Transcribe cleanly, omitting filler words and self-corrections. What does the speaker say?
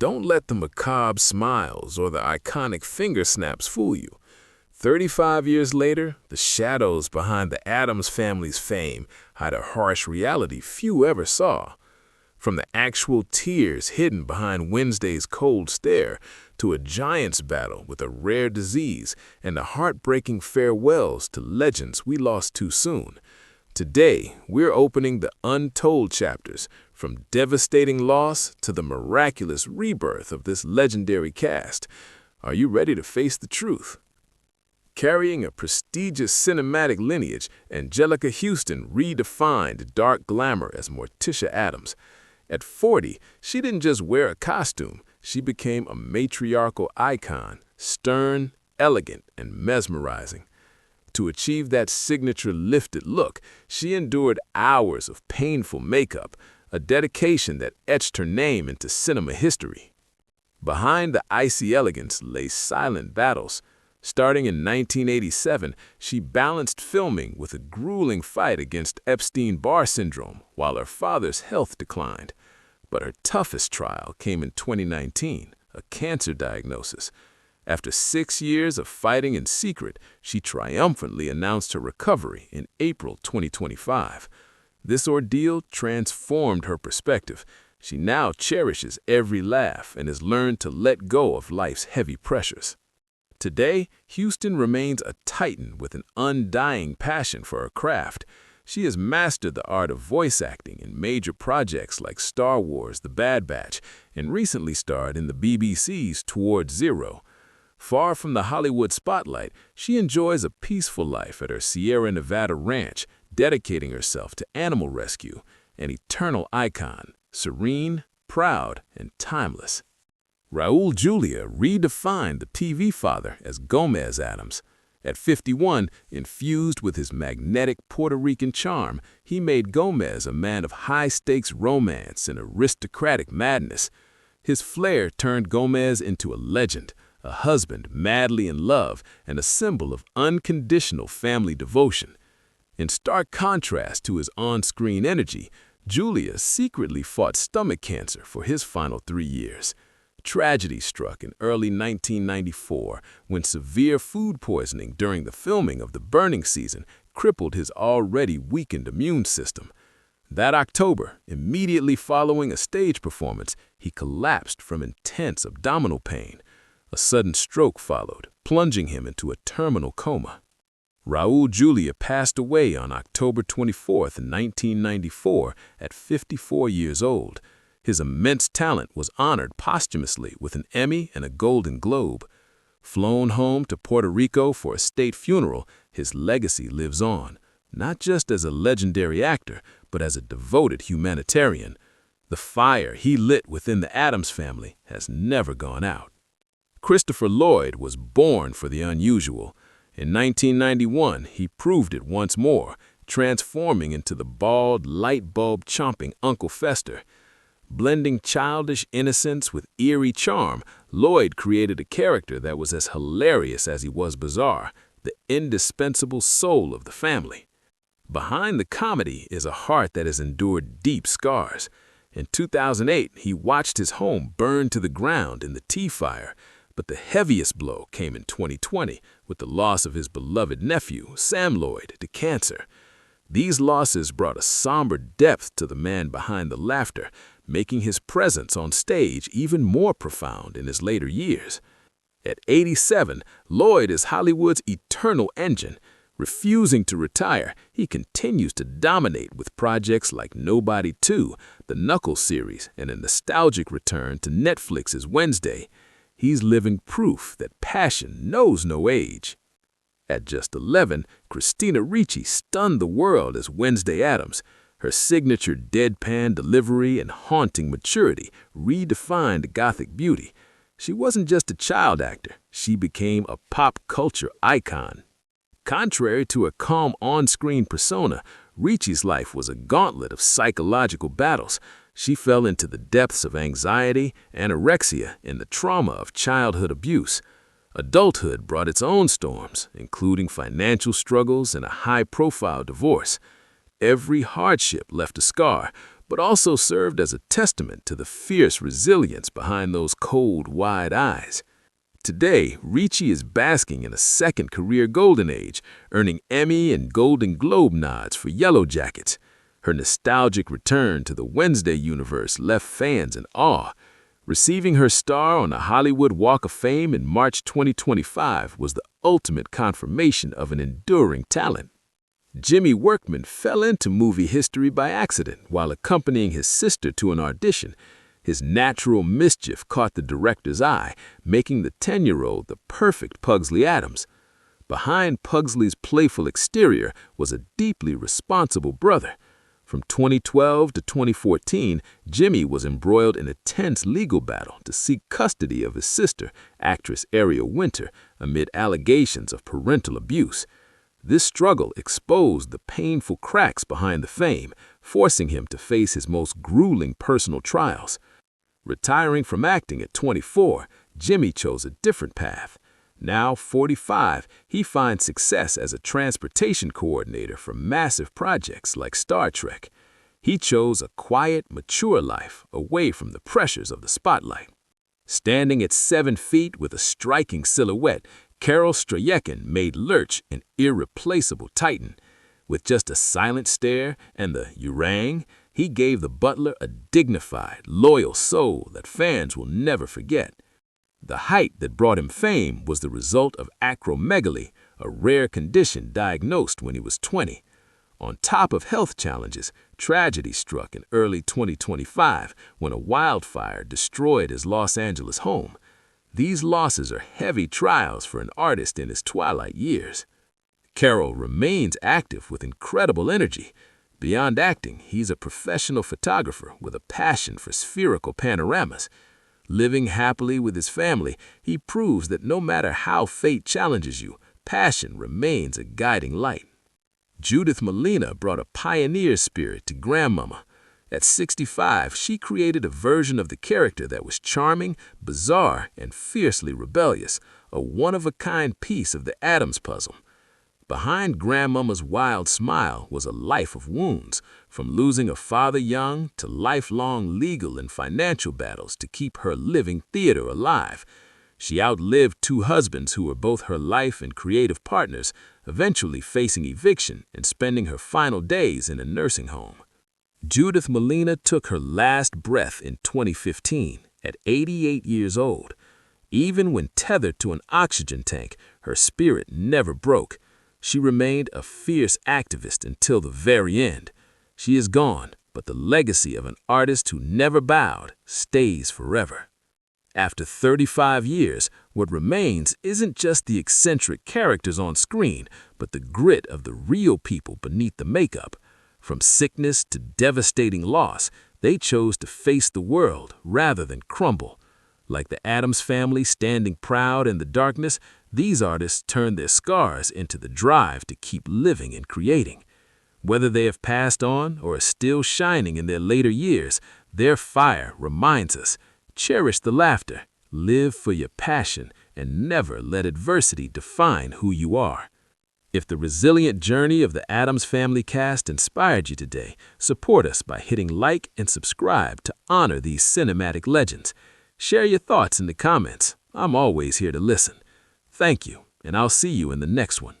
don't let the macabre smiles or the iconic finger snaps fool you. 35 years later, the shadows behind the Addams family's fame hide a harsh reality few ever saw. From the actual tears hidden behind Wednesday's cold stare to a giant's battle with a rare disease and the heartbreaking farewells to legends we lost too soon. Today, we're opening the untold chapters, from devastating loss to the miraculous rebirth of this legendary cast. Are you ready to face the truth? Carrying a prestigious cinematic lineage, Anjelica Huston redefined dark glamour as Morticia Addams. At 40, she didn't just wear a costume, she became a matriarchal icon, stern, elegant, and mesmerizing. To achieve that signature lifted look, she endured hours of painful makeup, a dedication that etched her name into cinema history. Behind the icy elegance lay silent battles. Starting in 1987, she balanced filming with a grueling fight against Epstein-Barr syndrome while her father's health declined. But her toughest trial came in 2019, a cancer diagnosis. After 6 years of fighting in secret, she triumphantly announced her recovery in April 2025. This ordeal transformed her perspective. She now cherishes every laugh and has learned to let go of life's heavy pressures. Today, Huston remains a titan with an undying passion for her craft. She has mastered the art of voice acting in major projects like Star Wars: The Bad Batch, and recently starred in the BBC's Toward Zero. Far from the Hollywood spotlight, she enjoys a peaceful life at her Sierra Nevada ranch, dedicating herself to animal rescue, an eternal icon, serene, proud, and timeless. Raúl Juliá redefined the TV father as Gomez Addams. At 51, infused with his magnetic Puerto Rican charm, he made Gomez a man of high-stakes romance and aristocratic madness. His flair turned Gomez into a legend, a husband madly in love, and a symbol of unconditional family devotion. In stark contrast to his on-screen energy, Juliá secretly fought stomach cancer for his final 3 years. Tragedy struck in early 1994 when severe food poisoning during the filming of The Burning season crippled his already weakened immune system. That October, immediately following a stage performance, he collapsed from intense abdominal pain. A sudden stroke followed, plunging him into a terminal coma. Raúl Juliá passed away on October 24, 1994, at 54 years old. His immense talent was honored posthumously with an Emmy and a Golden Globe. Flown home to Puerto Rico for a state funeral, his legacy lives on, not just as a legendary actor, but as a devoted humanitarian. The fire he lit within the Addams family has never gone out. Christopher Lloyd was born for the unusual. In 1991, he proved it once more, transforming into the bald, light-bulb-chomping Uncle Fester. Blending childish innocence with eerie charm, Lloyd created a character that was as hilarious as he was bizarre, the indispensable soul of the family. Behind the comedy is a heart that has endured deep scars. In 2008, he watched his home burn to the ground in the tea fire, but the heaviest blow came in 2020 with the loss of his beloved nephew, Sam Lloyd, to cancer. These losses brought a somber depth to the man behind the laughter, making his presence on stage even more profound in his later years. At 87, Lloyd is Hollywood's eternal engine. Refusing to retire, he continues to dominate with projects like Nobody 2, the Knuckles series, and a nostalgic return to Netflix's Wednesday. He's living proof that passion knows no age. At just 11, Christina Ricci stunned the world as Wednesday Addams. Her signature deadpan delivery and haunting maturity redefined gothic beauty. She wasn't just a child actor, she became a pop culture icon. Contrary to a calm on-screen persona, Ricci's life was a gauntlet of psychological battles. She fell into the depths of anxiety, anorexia, and the trauma of childhood abuse. Adulthood brought its own storms, including financial struggles and a high-profile divorce. Every hardship left a scar, but also served as a testament to the fierce resilience behind those cold, wide eyes. Today, Ricci is basking in a second career golden age, earning Emmy and Golden Globe nods for Yellow Jackets. Her nostalgic return to the Wednesday universe left fans in awe. Receiving her star on the Hollywood Walk of Fame in March 2025 was the ultimate confirmation of an enduring talent. Jimmy Workman fell into movie history by accident while accompanying his sister to an audition. His natural mischief caught the director's eye, making the 10-year-old the perfect Pugsley Addams. Behind Pugsley's playful exterior was a deeply responsible brother. From 2012 to 2014, Jimmy was embroiled in a tense legal battle to seek custody of his sister, actress Ariel Winter, amid allegations of parental abuse. This struggle exposed the painful cracks behind the fame, forcing him to face his most grueling personal trials. Retiring from acting at 24, Jimmy chose a different path. Now 45, he finds success as a transportation coordinator for massive projects like Star Trek. He chose a quiet, mature life away from the pressures of the spotlight. Standing at 7 feet with a striking silhouette, Carel Struycken made Lurch an irreplaceable titan. With just a silent stare and the "you rang," he gave the butler a dignified, loyal soul that fans will never forget. The height that brought him fame was the result of acromegaly, a rare condition diagnosed when he was 20. On top of health challenges, tragedy struck in early 2025 when a wildfire destroyed his Los Angeles home. These losses are heavy trials for an artist in his twilight years. Carel remains active with incredible energy. Beyond acting, he's a professional photographer with a passion for spherical panoramas. Living happily with his family, he proves that no matter how fate challenges you, passion remains a guiding light. Judith Malina brought a pioneer spirit to Grandmama. At 65, she created a version of the character that was charming, bizarre, and fiercely rebellious, a one-of-a-kind piece of the Addams puzzle. Behind Grandmama's wild smile was a life of wounds, from losing a father young to lifelong legal and financial battles to keep her living theater alive. She outlived 2 husbands who were both her life and creative partners, eventually facing eviction and spending her final days in a nursing home. Judith Malina took her last breath in 2015 at 88 years old. Even when tethered to an oxygen tank, her spirit never broke. She remained a fierce activist until the very end. She is gone, but the legacy of an artist who never bowed stays forever. After 35 years, what remains isn't just the eccentric characters on screen, but the grit of the real people beneath the makeup. From sickness to devastating loss, they chose to face the world rather than crumble. Like the Addams family standing proud in the darkness, these artists turned their scars into the drive to keep living and creating. Whether they have passed on or are still shining in their later years, their fire reminds us, cherish the laughter, live for your passion, and never let adversity define who you are. If the resilient journey of the Addams Family cast inspired you today, support us by hitting like and subscribe to honor these cinematic legends. Share your thoughts in the comments. I'm always here to listen. Thank you, and I'll see you in the next one.